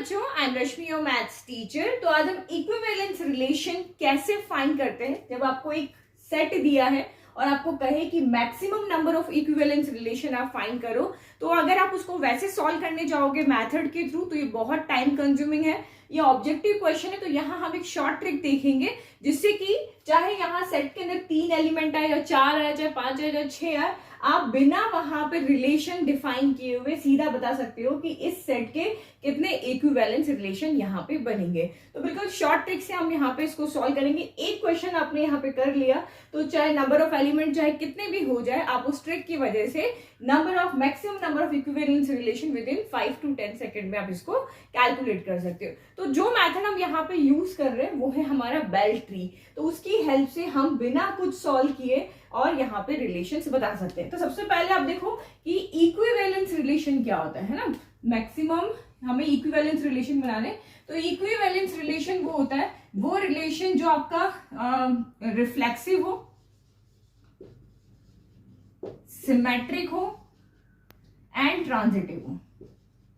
बच्चों, I am Rashmi your maths teacher. तो आज हम इक्विवेलेंस रिलेशन कैसे फाइंड करते हैं। जब आपको एक सेट दिया है और आपको कहे कि maximum number of equivalence relation आप फाइंड करो, तो अगर आप उसको वैसे सॉल्व करने जाओगे मेथड के थ्रू तो ये बहुत टाइम कंज्यूमिंग है। ये ऑब्जेक्टिव क्वेश्चन है, तो यहाँ हम एक शॉर्ट ट्रिक देखेंगे जिससे कि चाहे यहाँ सेट के अंदर 3 एलिमेंट आए या 4 आए, चाहे 5 आए, चाहे 6 आए, आप बिना वहां पे रिलेशन डिफाइन किए हुए सीधा बता सकते हो कि इस सेट के कितने इक्विवेलेंस रिलेशन यहाँ पे बनेंगे। तो बिल्कुल शॉर्ट ट्रिक से हम यहाँ पे इसको सॉल्व करेंगे। एक क्वेश्चन आपने यहाँ पे कर लिया तो चाहे नंबर ऑफ एलिमेंट चाहे कितने भी हो जाए, आप उस ट्रिक की वजह से maximum number of equivalence relation with in 5 to 10 second में आप इसको कैलकुलेट कर सकते हो। तो जो मेथड हम यहाँ पे यूज कर रहे हैं वो है हमारा बेल ट्री। तो उसकी हेल्प से हम बिना कुछ सॉल्व किए और यहाँ पे रिलेशंस बता सकते हैं। तो सबसे पहले आप देखो कि इक्विवेलेंस रिलेशन क्या होता है ना। मैक्सिमम हमें इक्विवेलेंस रिलेशन बनाने, तो इक्विवेलेंस रिलेशन वो होता है वो रिलेशन जो आपका रिफ्लेक्सिव हो, सिमेट्रिक हो एंड ट्रांजिटिव हो।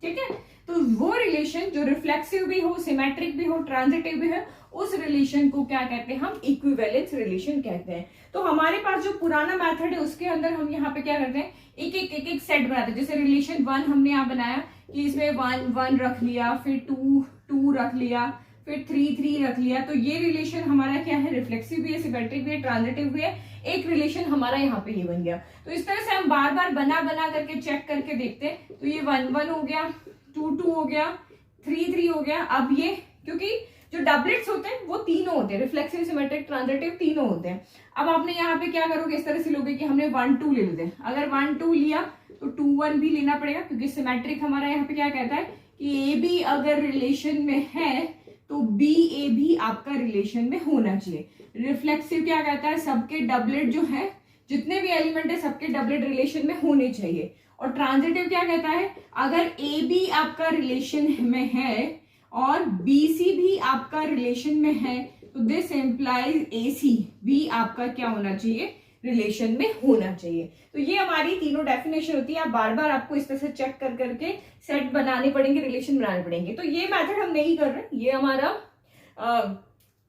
ठीक है, तो वो रिलेशन जो रिफ्लेक्सिव भी हो, सिमेट्रिक भी हो, ट्रांजिटिव भी है, उस रिलेशन को क्या कहते हैं, हम इक्विवेलेंस रिलेशन कहते हैं। तो हमारे पास जो पुराना मेथड है उसके अंदर हम यहाँ पे क्या करते हैं, एक सेट बनाते हैं। जैसे रिलेशन 1 हमने यहाँ बनाया कि इसमें 1 1 रख लिया, फिर 2 2 रख लिया, फिर 3 3 रख लिया। तो ये रिलेशन हमारा क्या है, रिफ्लेक्सिव भी है, सिमेट्रिक भी है, ट्रांजिटिव भी है। एक रिलेशन हमारा यहाँ पे ये बन गया। तो इस तरह से हम बार बार बना करके चेक करके देखते हैं। तो ये 1 1 हो गया, 2 2 हो गया, 3 3 हो गया। अब ये क्योंकि जो डबलेट्स होते हैं वो तीनों होते हैं, रिफ्लेक्सिव, सिमेट्रिक, ट्रांजिटिव तीनों होते हैं। अब आपने यहाँ पे क्या करोगे, इस तरह से लोगे कि हमने 1 2 ले लेते हैं। अगर 1 2 लिया तो 2 1 भी लेना पड़ेगा, क्योंकि सिमेट्रिक हमारा यहाँ पे क्या कहता है कि ए बी अगर रिलेशन में है तो बी ए भी आपका रिलेशन में होना चाहिए। रिफ्लेक्सिव क्या कहता है, सबके डबलेट जो है, जितने भी एलिमेंट है सबके डबलेट रिलेशन में होने चाहिए। और ट्रांजिटिव क्या कहता है, अगर ए बी आपका रिलेशन में है और बी सी भी आपका रिलेशन में है तो दिस एम्प्लाइज ए सी भी आपका क्या होना चाहिए, रिलेशन में होना चाहिए। तो ये हमारी तीनों डेफिनेशन होती है। आप बार बार आपको इस तरह से चेक कर करके सेट बनाने पड़ेंगे, रिलेशन बनाने पड़ेंगे। तो ये मेथड हम नहीं कर रहे, ये हमारा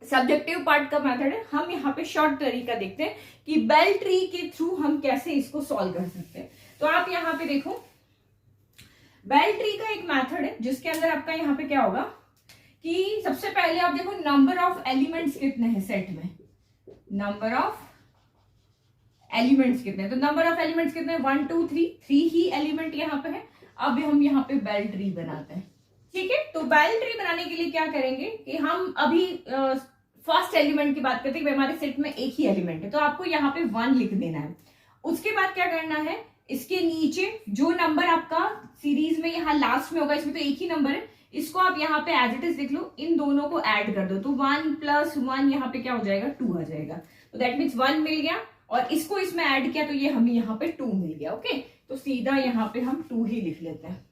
सब्जेक्टिव पार्ट का मेथड है। हम यहाँ पे शॉर्ट तरीका देखते हैं कि बेल ट्री के थ्रू हम कैसे इसको सॉल्व कर सकते हैं। तो आप यहाँ पे देखो, बेल ट्री का एक मेथड है जिसके अंदर आपका यहाँ पे क्या होगा कि सबसे पहले आप देखो नंबर ऑफ एलिमेंट्स कितने हैं सेट में, नंबर ऑफ एलिमेंट्स कितने हैं। तो नंबर ऑफ एलिमेंट्स कितने हैं, 1 2 3 3 ही एलिमेंट यहाँ पे है। अब हम यहाँ पे बेल ट्री बनाते हैं। ठीक है, तो बेल ट्री बनाने के लिए क्या करेंगे कि हम अभी फर्स्ट एलिमेंट की बात करते हैं कि हमारे सेट में एक ही एलिमेंट है, तो आपको यहाँ पे 1 लिख देना है। उसके बाद क्या करना है, इसके नीचे जो नंबर आपका सीरीज में यहाँ लास्ट में होगा, इसमें तो एक ही नंबर है, इसको आप यहाँ पे एज इट इज लिख लो, इन दोनों को ऐड कर दो। तो 1 + 1 यहाँ पे क्या हो जाएगा, 2 आ जाएगा। तो दैट मीन्स 1 मिल गया और इसको इसमें ऐड किया तो ये हमें यहाँ पे 2 मिल गया। ओके, तो सीधा यहाँ पे हम 2 ही लिख लेते हैं।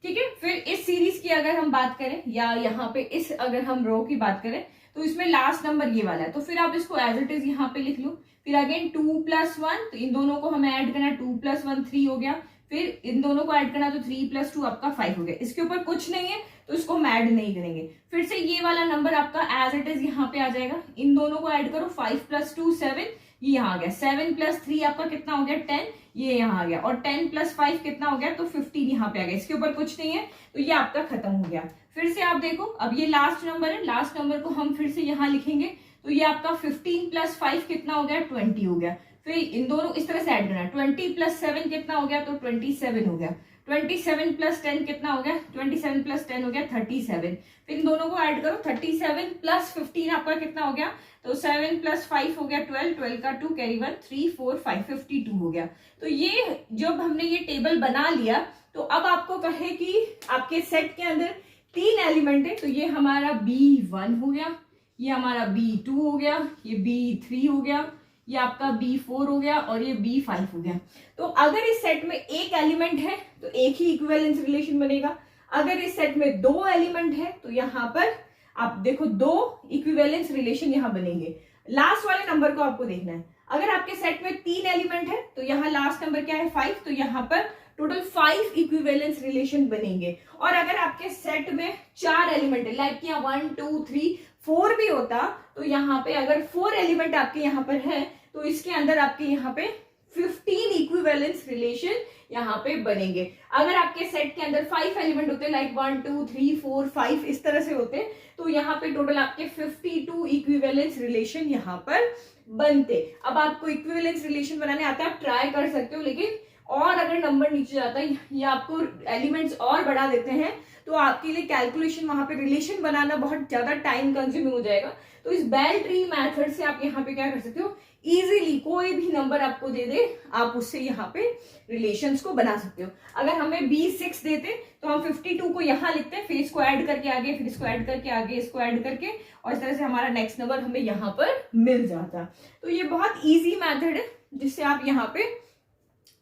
ठीक है, फिर इस सीरीज की अगर हम बात करें या यहाँ पे इस अगर हम रो की बात करें तो इसमें लास्ट नंबर ये वाला है, तो फिर आप इसको एज इट इज यहाँ पे लिख लो। फिर अगेन 2 + 1, तो इन दोनों को हमें ऐड करना, 2 + 1 3 हो गया। फिर इन दोनों को ऐड करना तो 3 + 2 आपका 5 हो गया। इसके ऊपर कुछ नहीं है तो इसको हम ऐड नहीं करेंगे। फिर से ये वाला नंबर आपका एज इट इज यहाँ पे आ जाएगा। इन दोनों को ऐड करो, 5 + 2 7, ये यहाँ आ गया। 7 + 3 आपका कितना हो गया, 10, ये यहाँ आ गया। और 10 + 5 कितना हो गया, तो 15 यहाँ पे आ गया। इसके ऊपर कुछ नहीं है तो ये आपका खत्म हो गया। फिर से आप देखो, अब ये लास्ट नंबर है, लास्ट नंबर को हम फिर से यहाँ लिखेंगे तो ये आपका 15 + 5 कितना हो गया, 20 हो गया। फिर इन दोनों इस तरह से ऐड करना है, 20 + 7 कितना हो गया, तो 27 हो गया। 27 + 10 कितना हो गया, 27 + 10 हो गया 37। फिर इन दोनों को ऐड करो, 37 + 15 आपका कितना हो गया, तो 7 + 5 हो गया 12, 12 का 2 कैरी 1, 3 4 5 52 हो गया। तो ये जब हमने ये टेबल बना लिया तो अब आपको कहे कि आपके सेट के अंदर 3 एलिमेंट है, तो ये हमारा B1 हो गया, ये हमारा B2 हो गया, ये B3 हो गया, ये आपका B4 हो गया और ये B5 हो गया। तो अगर इस सेट में एक एलिमेंट है तो एक ही इक्विवेलेंस रिलेशन बनेगा। अगर इस सेट में 2 एलिमेंट है तो यहाँ पर आप देखो 2 इक्विवेलेंस रिलेशन यहाँ बनेंगे। लास्ट वाले नंबर को आपको देखना है। अगर आपके सेट में 3 एलिमेंट है तो यहाँ लास्ट नंबर क्या है, 5, तो यहाँ पर टोटल 5 इक्विवेलेंस रिलेशन बनेंगे। और अगर आपके सेट में 4 एलिमेंट है, लाइक यहाँ 1 2 3 4 भी होता, तो यहाँ पे अगर 4 एलिमेंट आपके यहाँ पर है तो इसके अंदर आपके यहाँ पे 15 इक्विवेलेंस रिलेशन यहाँ पे बनेंगे। अगर आपके सेट के अंदर 5 एलिमेंट होते, लाइक 1 2 3 4 5 इस तरह से होते, तो यहाँ पे टोटल आपके 52 इक्विवेलेंस रिलेशन यहाँ पर बनते। अब आपको इक्विवेलेंस रिलेशन बनाने आता है, आप ट्राई कर सकते हो, लेकिन और अगर नंबर नीचे जाता है या आपको एलिमेंट्स और बढ़ा देते हैं तो आपके लिए कैलकुलेशन, वहां पे रिलेशन बनाना बहुत ज्यादा टाइम कंज्यूमिंग हो जाएगा। तो इस बेल ट्री मेथड से आप यहाँ पे क्या कर सकते हो, इजीली कोई भी नंबर आपको दे दे आप उससे यहाँ पे रिलेशंस को बना सकते हो। अगर हमें B6 देते तो हम 52 को यहाँ लिखते हैं, फिर इसको ऐड करके आगे, फिर इसको ऐड करके आगे, इसको ऐड करके, और इस तरह से हमारा नेक्स्ट नंबर हमें यहाँ पर मिल जाता। तो ये बहुत ईजी मैथड है जिससे आप यहाँ पे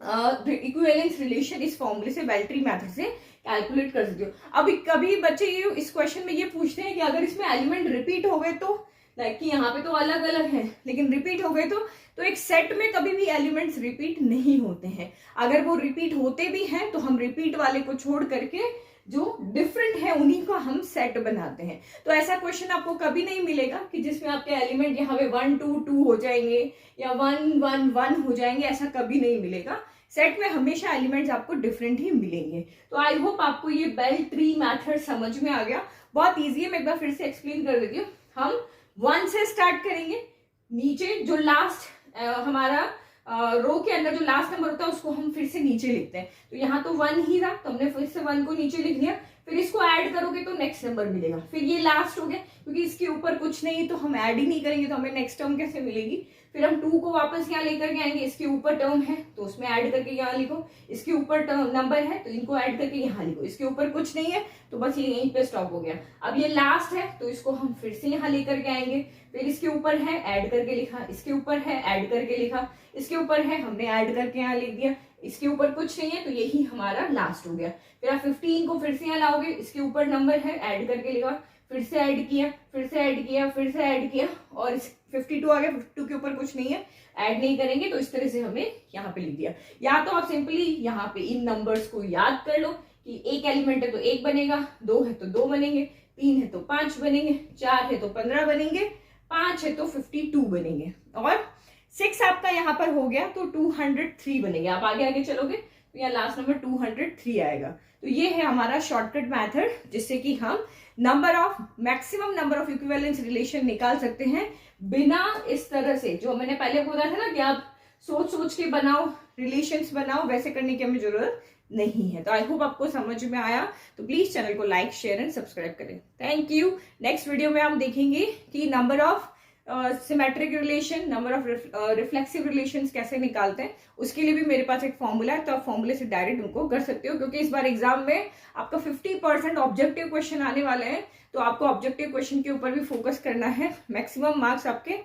इक्विवेलेंस रिलेशन इस फॉर्मूले से, बेल ट्री मेथड से कैलकुलेट कर सकते हो। अब कभी बच्चे ये इस क्वेश्चन में ये पूछते हैं कि अगर इसमें एलिमेंट रिपीट हो गए तो, लाइक कि यहाँ पे तो अलग अलग है लेकिन रिपीट हो गए तो एक सेट में कभी भी एलिमेंट्स रिपीट नहीं होते हैं। अगर वो रिपीट होते भी हैं तो हम रिपीट वाले को छोड़ करके जो डिफरेंट है उन्हीं का हम सेट बनाते हैं। तो ऐसा क्वेश्चन आपको कभी नहीं मिलेगा कि जिसमें आपके एलिमेंट यहाँ पे 1 2 2 हो जाएंगे या 1 1 1 हो जाएंगे, ऐसा कभी नहीं मिलेगा। सेट में हमेशा एलिमेंट्स आपको डिफरेंट ही मिलेंगे। तो आई होप आपको ये बेल ट्री मेथड समझ में आ गया। बहुत ईजी है, मैं एक बार फिर से एक्सप्लेन कर देती हूँ। हम 1 से स्टार्ट करेंगे, नीचे जो लास्ट हमारा रो के अंदर जो लास्ट नंबर होता है उसको हम फिर से नीचे लिखते हैं। तो यहाँ तो 1 ही था तो हमने फिर से 1 को नीचे लिख दिया, फिर इसको ऐड करोगे तो नेक्स्ट नंबर मिलेगा। फिर ये लास्ट हो गया, क्योंकि इसके ऊपर कुछ नहीं तो हम ऐड ही नहीं करेंगे तो हमें नेक्स्ट टर्म कैसे मिलेगी। फिर हम 2 को वापस यहाँ लेकर के आएंगे, इसके ऊपर टर्म है तो उसमें ऐड करके यहाँ लिखो, इसके ऊपर नंबर है तो इनको ऐड करके यहाँ लिखो, इसके ऊपर कुछ नहीं है तो बस ये यहीं पे स्टॉप हो गया। अब ये लास्ट है तो इसको हम फिर से यहाँ लेकर के आएंगे, फिर इसके ऊपर है ऐड करके लिखा, इसके ऊपर है ऐड करके लिखा, इसके ऊपर है हमने ऐड करके यहाँ लिख दिया, इसके ऊपर कुछ नहीं है तो यही हमारा लास्ट हो गया। फिर आप 15 को फिर से यहाँ लाओगे, इसके ऊपर नंबर है ऐड करके लिखा, फिर से ऐड किया, फिर से ऐड किया, फिर से ऐड किया, और 52 आ गया, 52 के ऊपर कुछ नहीं है, ऐड नहीं करेंगे तो इस तरह से हमने यहाँ पे लिख दिया। या तो आप सिंपली यहाँ पे इन नंबर्स को याद कर लो कि एक एलिमेंट है तो 1 बनेगा, 2 है तो 2 बनेंगे, 3 है तो 5 बनेंगे, 4 है तो 15 बनेंगे, 5 है तो 52 बनेंगे, और 6 आपका यहाँ पर हो गया तो 203 बनेंगे। आप आगे आगे चलोगे तो यहाँ लास्ट नंबर 203 आएगा। तो ये है हमारा शॉर्टकट मेथड जिससे कि हम maximum number of equivalence relation निकाल सकते हैं बिना इस तरह से, जो मैंने पहले बोला था ना कि आप सोच सोच के बनाओ, रिलेशंस बनाओ, वैसे करने की हमें जरूरत नहीं है। तो आई होप आपको समझ में आया। तो प्लीज चैनल को लाइक शेयर एंड सब्सक्राइब करें। Thank you. नेक्स्ट वीडियो में हम देखेंगे कि number of symmetric relation, number of reflexive relations कैसे निकालते हैं। उसके लिए भी मेरे पास एक फॉर्मूला है तो आप फॉर्मूले से डायरेक्ट उनको कर सकते हो, क्योंकि इस बार एग्जाम में आपका 50% ऑब्जेक्टिव क्वेश्चन आने वाले हैं तो आपको ऑब्जेक्टिव क्वेश्चन के ऊपर भी फोकस करना है। मैक्सिमम मार्क्स आपके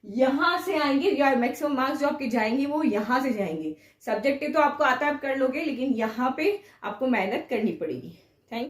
यहां से आएंगे, या मैक्सिमम मार्क्स जो आपके जाएंगे वो यहां से जाएंगे। सब्जेक्टिव तो आपको आता है, आप कर लोगे, लेकिन यहाँ पे आपको मेहनत करनी पड़ेगी।